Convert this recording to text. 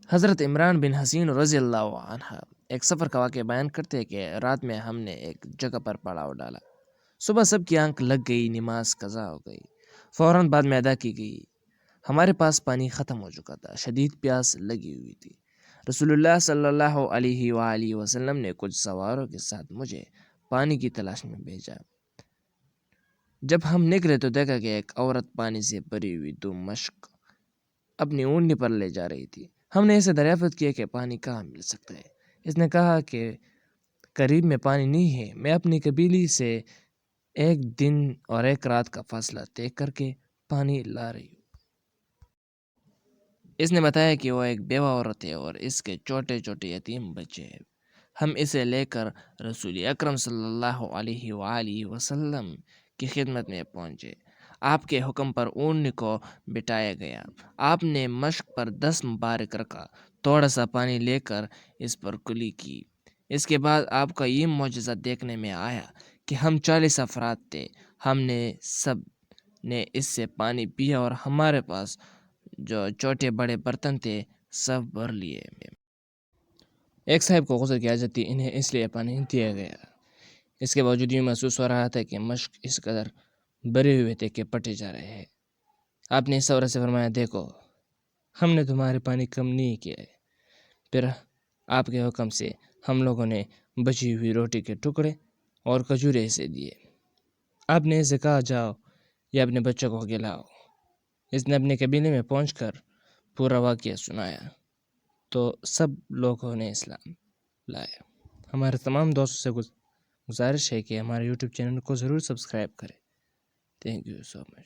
حضرت عمران بن حسین رضی اللہ عنہ ایک سفر کا واقعہ بیان کرتے ہیں کہ رات میں ہم نے ایک جگہ پر پڑاؤ ڈالا۔ صبح سب کی آنکھ لگ گئی، نماز قضا ہو گئی، فوراً بعد میں ادا کی گئی۔ ہمارے پاس پانی ختم ہو چکا تھا، شدید پیاس لگی ہوئی تھی۔ رسول اللہ صلی اللہ علیہ وآلہ وسلم نے کچھ سواروں کے ساتھ مجھے پانی کی تلاش میں بھیجا۔ جب ہم نکلے تو دیکھا کہ ایک عورت پانی سے بھری ہوئی 2 مشک اپنی اونٹنی پر لے جا رہی تھی۔ ہم نے اسے دریافت کیا کہ پانی کہاں مل سکتا ہے۔ اس نے کہا کہ قریب میں پانی نہیں ہے، میں اپنی قبیلے سے 1 دن اور 1 رات کا فاصلہ طے کر کے پانی لا رہی ہوں۔ اس نے بتایا کہ وہ ایک بیوہ عورت ہے اور اس کے چھوٹے چھوٹے یتیم بچے ہیں۔ ہم اسے لے کر رسول اکرم صلی اللہ علیہ وآلہ وسلم کی خدمت میں پہنچے۔ آپ کے حکم پر اونٹنی کو بٹھایا گیا۔ آپ نے مشک پر 10 مبارک رکھا، تھوڑا سا پانی لے کر اس پر کلی کی۔ اس کے بعد آپ کا یہ معجزہ دیکھنے میں آیا کہ ہم 40 افراد تھے۔ ہم نے سب نے اس سے پانی پیا اور ہمارے پاس جو چھوٹے بڑے برتن تھے سب بھر لیے۔ ایک صاحب کو غسل کی حاجت تھی، انہیں اس لیے پانی دیا گیا۔ اس کے باوجود یہ محسوس ہو رہا تھا کہ مشک اس قدر بھرے ہوئے تھے کہ پٹے جا رہے ہیں۔ آپ نے اس عورت سے فرمایا، دیکھو ہم نے تمہارے پانی کم نہیں کیا ہے۔ پھر آپ کے حکم سے ہم لوگوں نے بچی ہوئی روٹی کے ٹکڑے اور کھجورے اسے دیے۔ آپ نے اسے کہا، جاؤ یہ اپنے بچوں کو کھلاؤ۔ اس نے اپنے قبیلے میں پہنچ کر پورا واقعہ سنایا تو سب لوگوں نے اسلام لایا۔ ہمارے تمام دوستوں سے گزارش ہے کہ ہمارے یوٹیوب چینل کو ضرور سبسکرائب کریں۔ Thank you so much.